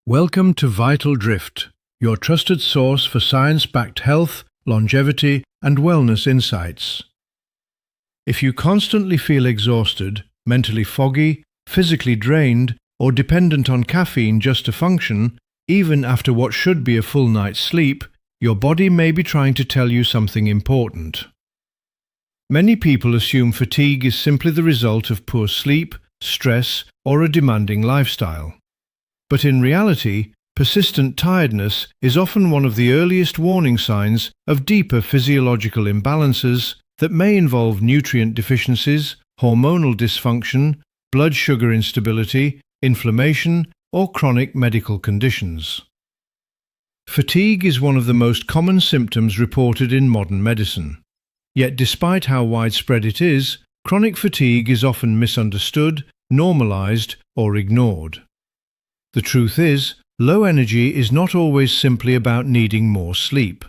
Welcome to Vital Drift, your trusted source for science-backed health, longevity, and wellness insights. If you constantly feel exhausted, mentally foggy, physically drained, or dependent on caffeine just to function, even after what should be a full night's sleep, your body may be trying to tell you something important. Many people assume fatigue is simply the result of poor sleep, stress, or a demanding lifestyle. But in reality, persistent tiredness is often one of the earliest warning signs of deeper physiological imbalances that may involve nutrient deficiencies, hormonal dysfunction, blood sugar instability, inflammation, or chronic medical conditions. Fatigue is one of the most common symptoms reported in modern medicine. Yet despite how widespread it is, chronic fatigue is often misunderstood, normalized, or ignored. The truth is, low energy is not always simply about needing more sleep.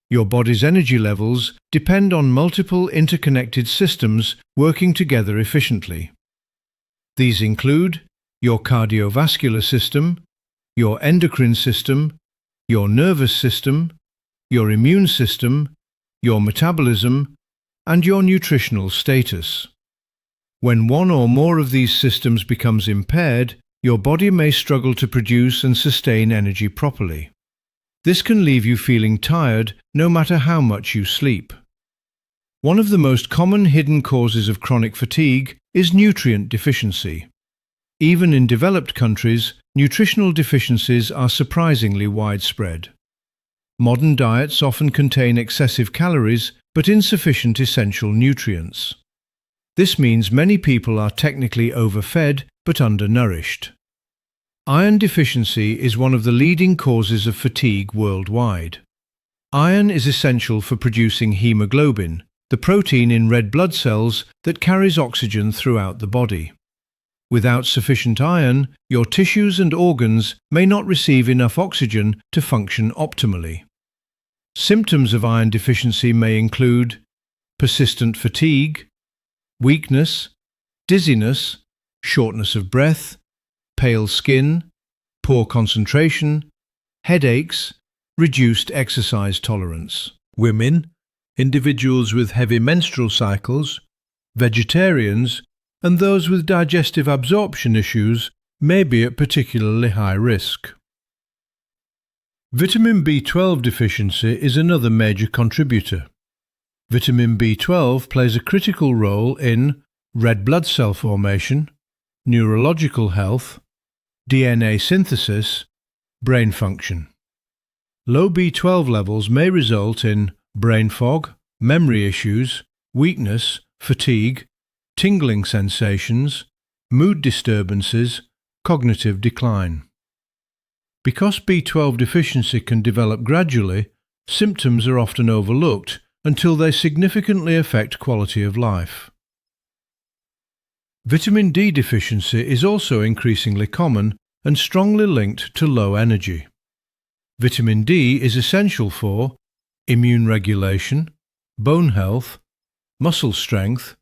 Your body's energy levels depend on multiple interconnected systems working together efficiently. These include your cardiovascular system, your endocrine system, your nervous system, your immune system, your metabolism, and your nutritional status. When one or more of these systems becomes impaired, your body may struggle to produce and sustain energy properly. This can leave you feeling tired no matter how much you sleep. One of the most common hidden causes of chronic fatigue is nutrient deficiency. Even in developed countries, nutritional deficiencies are surprisingly widespread. Modern diets often contain excessive calories but insufficient essential nutrients. This means many people are technically overfed but undernourished. Iron deficiency is one of the leading causes of fatigue worldwide. Iron is essential for producing hemoglobin, the protein in red blood cells that carries oxygen throughout the body. Without sufficient iron, your tissues and organs may not receive enough oxygen to function optimally. Symptoms of iron deficiency may include persistent fatigue, weakness, dizziness, shortness of breath, pale skin, poor concentration, headaches, reduced exercise tolerance. Women, individuals with heavy menstrual cycles, vegetarians, and those with digestive absorption issues may be at particularly high risk. Vitamin B12 deficiency is another major contributor. Vitamin B12 plays a critical role in red blood cell formation, neurological health, DNA synthesis, brain function. Low B12 levels may result in brain fog, memory issues, weakness, fatigue, tingling sensations, mood disturbances, cognitive decline. Because B12 deficiency can develop gradually, symptoms are often overlooked until they significantly affect quality of life. Vitamin D deficiency is also increasingly common and strongly linked to low energy. Vitamin D is essential for immune regulation, bone health, muscle strength,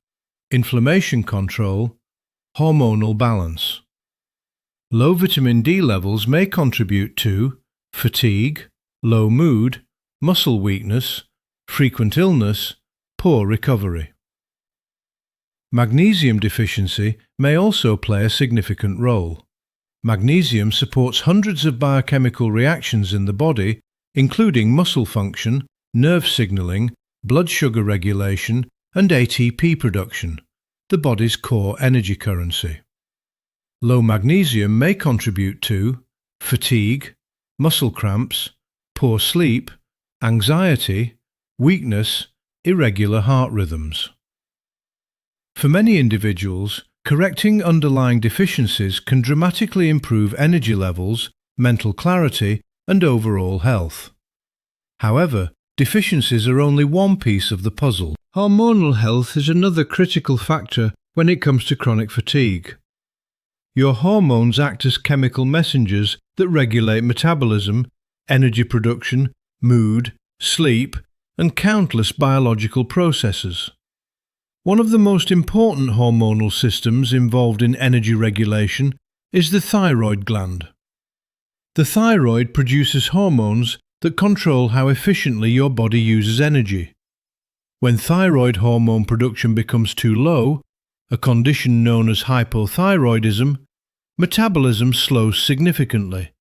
inflammation control, hormonal balance. Low vitamin D levels may contribute to fatigue, low mood, muscle weakness, frequent illness, poor recovery. Magnesium deficiency may also play a significant role. Magnesium supports hundreds of biochemical reactions in the body, including muscle function, nerve signaling, blood sugar regulation, and ATP production, the body's core energy currency. Low magnesium may contribute to fatigue, muscle cramps, poor sleep, anxiety, weakness, irregular heart rhythms. For many individuals, correcting underlying deficiencies can dramatically improve energy levels, mental clarity, and overall health. However, deficiencies are only one piece of the puzzle. Hormonal health is another critical factor when it comes to chronic fatigue. Your hormones act as chemical messengers that regulate metabolism, energy production, mood, sleep, and countless biological processes. One of the most important hormonal systems involved in energy regulation is the thyroid gland. The thyroid produces hormones that control how efficiently your body uses energy. When thyroid hormone production becomes too low, a condition known as hypothyroidism, metabolism slows significantly.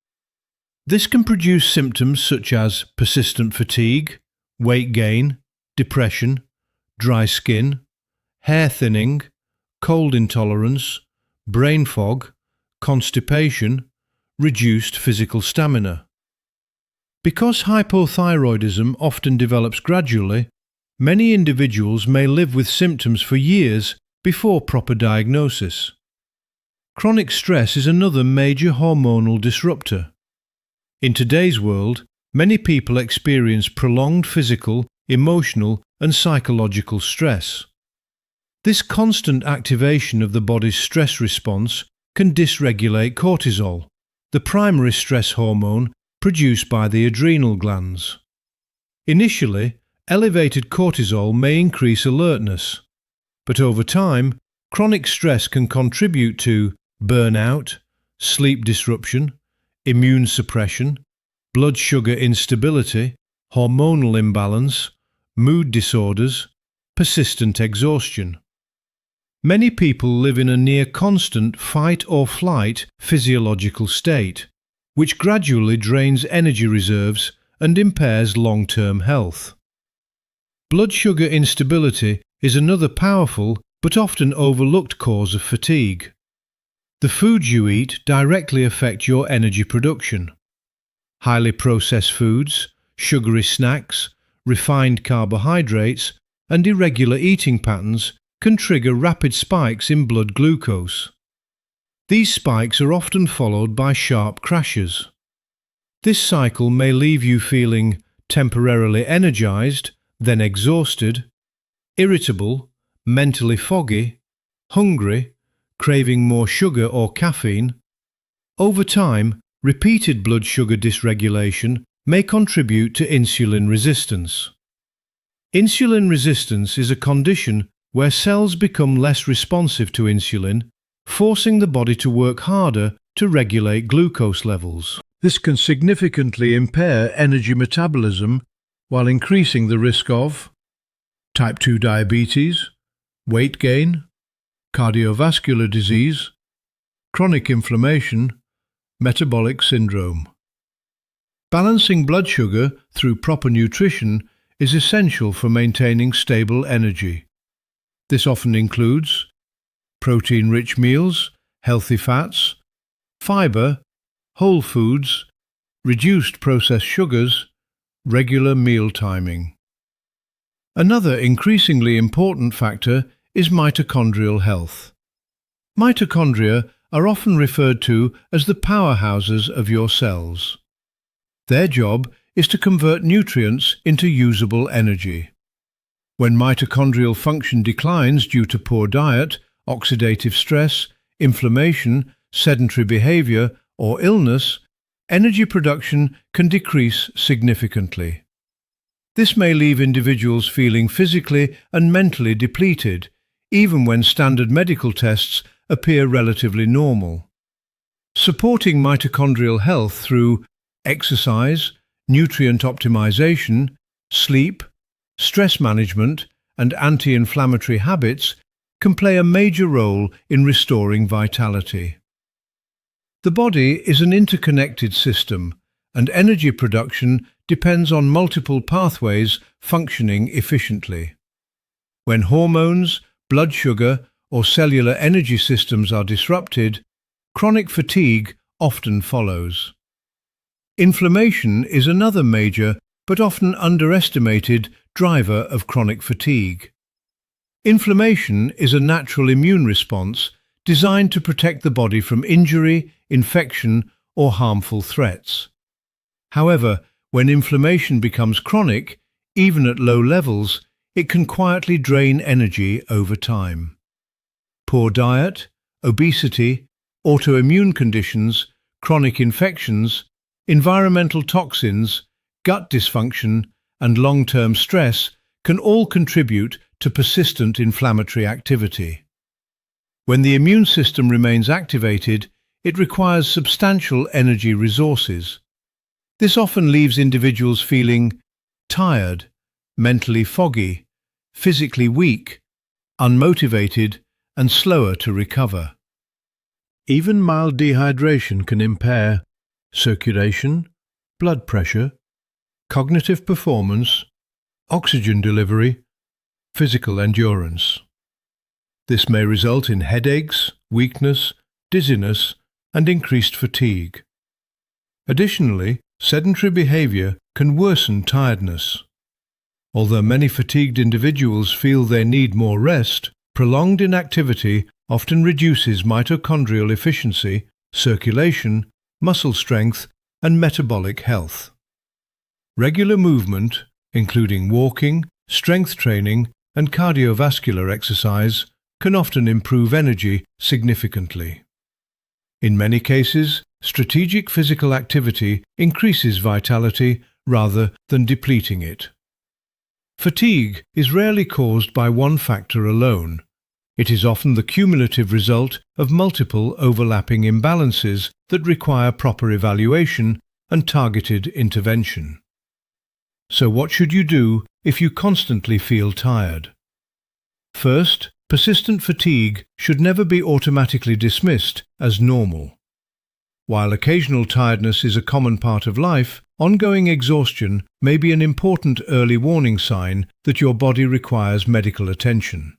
This can produce symptoms such as persistent fatigue, weight gain, depression, dry skin, hair thinning, cold intolerance, brain fog, constipation, reduced physical stamina. Because hypothyroidism often develops gradually, many individuals may live with symptoms for years before proper diagnosis. Chronic stress is another major hormonal disruptor. In today's world, many people experience prolonged physical, emotional, and psychological stress. This constant activation of the body's stress response can dysregulate cortisol, the primary stress hormone produced by the adrenal glands. Initially, elevated cortisol may increase alertness, but over time, chronic stress can contribute to burnout, sleep disruption, immune suppression, blood sugar instability, hormonal imbalance, mood disorders, persistent exhaustion. Many people live in a near constant fight or flight physiological state, which gradually drains energy reserves and impairs long-term health. Blood sugar instability is another powerful but often overlooked cause of fatigue. The foods you eat directly affect your energy production. Highly processed foods, sugary snacks, refined carbohydrates, and irregular eating patterns can trigger rapid spikes in blood glucose. These spikes are often followed by sharp crashes. This cycle may leave you feeling temporarily energized, then exhausted, irritable, mentally foggy, hungry, craving more sugar or caffeine. Over time, repeated blood sugar dysregulation may contribute to insulin resistance. Insulin resistance is a condition where cells become less responsive to insulin, forcing the body to work harder to regulate glucose levels. This can significantly impair energy metabolism while increasing the risk of type 2 diabetes, weight gain, cardiovascular disease, chronic inflammation, metabolic syndrome. Balancing blood sugar through proper nutrition is essential for maintaining stable energy. This often includes protein-rich meals, healthy fats, fiber, whole foods, reduced processed sugars, regular meal timing. Another increasingly important factor is mitochondrial health. Mitochondria are often referred to as the powerhouses of your cells. Their job is to convert nutrients into usable energy. When mitochondrial function declines due to poor diet, oxidative stress, inflammation, sedentary behavior, or illness, energy production can decrease significantly. This may leave individuals feeling physically and mentally depleted, even when standard medical tests appear relatively normal. Supporting mitochondrial health through exercise, nutrient optimization, sleep, stress management, and anti-inflammatory habits can play a major role in restoring vitality. The body is an interconnected system, and energy production depends on multiple pathways functioning efficiently. When hormones, blood sugar, or cellular energy systems are disrupted, chronic fatigue often follows. Inflammation is another major but often underestimated driver of chronic fatigue. Inflammation is a natural immune response designed to protect the body from injury, infection, or harmful threats. However, when inflammation becomes chronic, even at low levels, it can quietly drain energy over time. Poor diet, obesity, autoimmune conditions, chronic infections, environmental toxins, gut dysfunction, and long-term stress can all contribute to persistent inflammatory activity. When the immune system remains activated, it requires substantial energy resources. This often leaves individuals feeling tired, mentally foggy, physically weak, unmotivated, and slower to recover. Even mild dehydration can impair circulation, blood pressure, cognitive performance, oxygen delivery, physical endurance. This may result in headaches, weakness, dizziness, and increased fatigue. Additionally, sedentary behavior can worsen tiredness. Although many fatigued individuals feel they need more rest, prolonged inactivity often reduces mitochondrial efficiency, circulation, muscle strength, and metabolic health. Regular movement, including walking, strength training, and cardiovascular exercise, can often improve energy significantly. In many cases, strategic physical activity increases vitality rather than depleting it. Fatigue is rarely caused by one factor alone. It is often the cumulative result of multiple overlapping imbalances that require proper evaluation and targeted intervention. So what should you do if you constantly feel tired? First, persistent fatigue should never be automatically dismissed as normal. While occasional tiredness is a common part of life, ongoing exhaustion may be an important early warning sign that your body requires medical attention.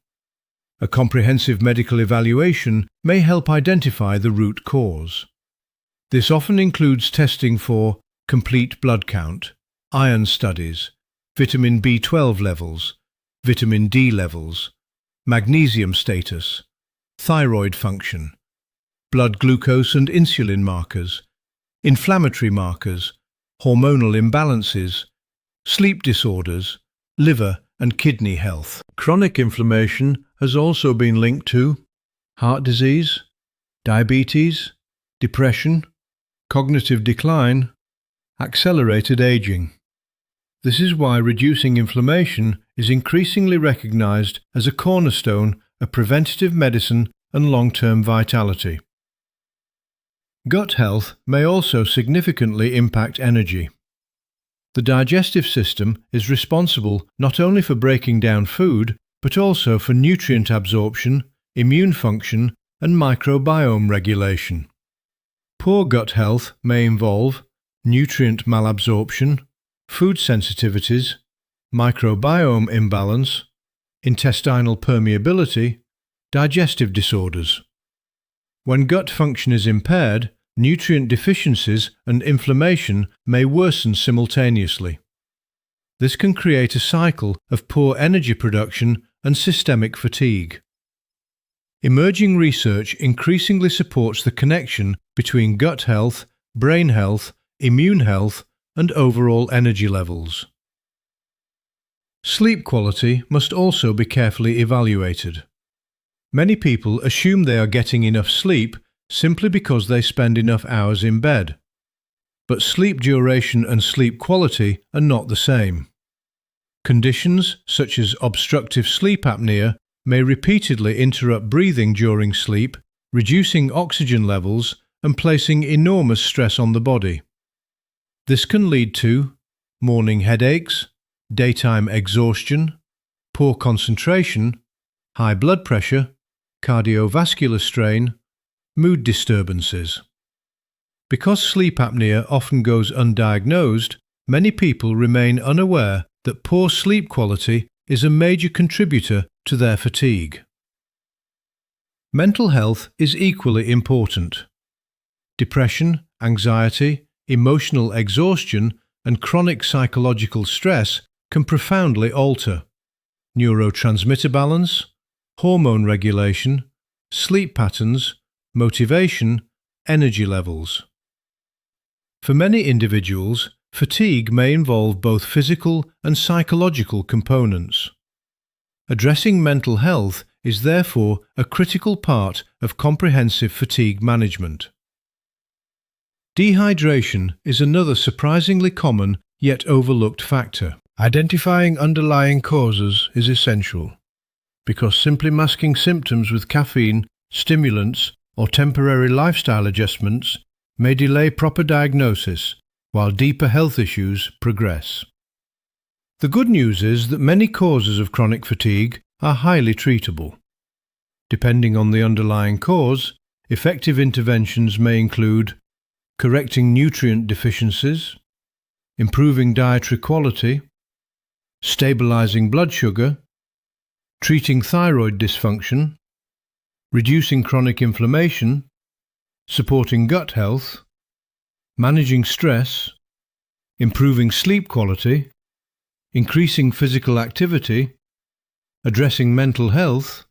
A comprehensive medical evaluation may help identify the root cause. This often includes testing for complete blood count, iron studies, vitamin B12 levels, vitamin D levels, magnesium status, thyroid function, blood glucose and insulin markers, inflammatory markers, hormonal imbalances, sleep disorders, liver and kidney health. Chronic inflammation has also been linked to heart disease, diabetes, depression, cognitive decline, accelerated aging. This is why reducing inflammation is increasingly recognized as a cornerstone of preventative medicine and long-term vitality. Gut health may also significantly impact energy. The digestive system is responsible not only for breaking down food, but also for nutrient absorption, immune function, and microbiome regulation. Poor gut health may involve nutrient malabsorption, food sensitivities, microbiome imbalance, intestinal permeability, digestive disorders. When gut function is impaired, nutrient deficiencies and inflammation may worsen simultaneously. This can create a cycle of poor energy production and systemic fatigue. Emerging research increasingly supports the connection between gut health, brain health, immune health, and overall energy levels. Sleep quality must also be carefully evaluated. Many people assume they are getting enough sleep simply because they spend enough hours in bed. But sleep duration and sleep quality are not the same. Conditions such as obstructive sleep apnea may repeatedly interrupt breathing during sleep, reducing oxygen levels and placing enormous stress on the body. This can lead to morning headaches, daytime exhaustion, poor concentration, high blood pressure, cardiovascular strain, mood disturbances. Because sleep apnea often goes undiagnosed, many people remain unaware that poor sleep quality is a major contributor to their fatigue. Mental health is equally important. Depression, anxiety, emotional exhaustion, and chronic psychological stress can profoundly alter neurotransmitter balance, hormone regulation, sleep patterns, motivation, energy levels. For many individuals, fatigue may involve both physical and psychological components. Addressing mental health is therefore a critical part of comprehensive fatigue management. Dehydration is another surprisingly common yet overlooked factor. Identifying underlying causes is essential, because simply masking symptoms with caffeine, stimulants, or temporary lifestyle adjustments may delay proper diagnosis while deeper health issues progress. The good news is that many causes of chronic fatigue are highly treatable. Depending on the underlying cause, effective interventions may include correcting nutrient deficiencies, improving dietary quality, stabilizing blood sugar, treating thyroid dysfunction, reducing chronic inflammation, supporting gut health, managing stress, improving sleep quality, increasing physical activity, addressing mental health,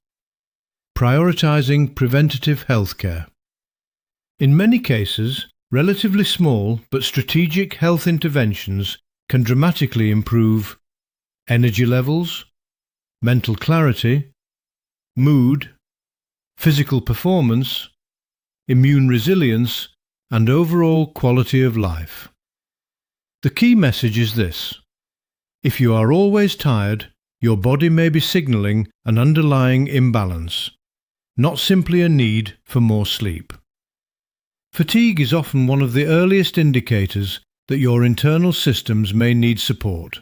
prioritizing preventative health care. In many cases, relatively small but strategic health interventions can dramatically improve energy levels, mental clarity, mood, physical performance, immune resilience, and overall quality of life. The key message is this: if you are always tired, your body may be signaling an underlying imbalance, not simply a need for more sleep. Fatigue is often one of the earliest indicators that your internal systems may need support.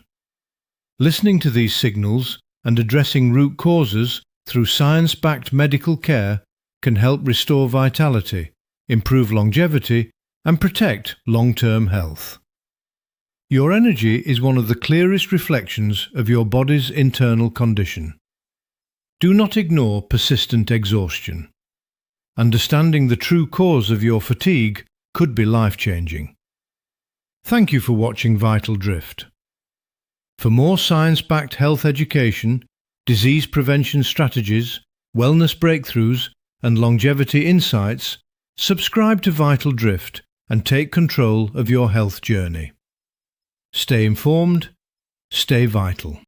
Listening to these signals and addressing root causes through science-backed medical care can help restore vitality, improve longevity, and protect long-term health. Your energy is one of the clearest reflections of your body's internal condition. Do not ignore persistent exhaustion. Understanding the true cause of your fatigue could be life-changing. Thank you for watching Vital Drift. For more science-backed health education, disease prevention strategies, wellness breakthroughs, and longevity insights, subscribe to Vital Drift and take control of your health journey. Stay informed, stay vital.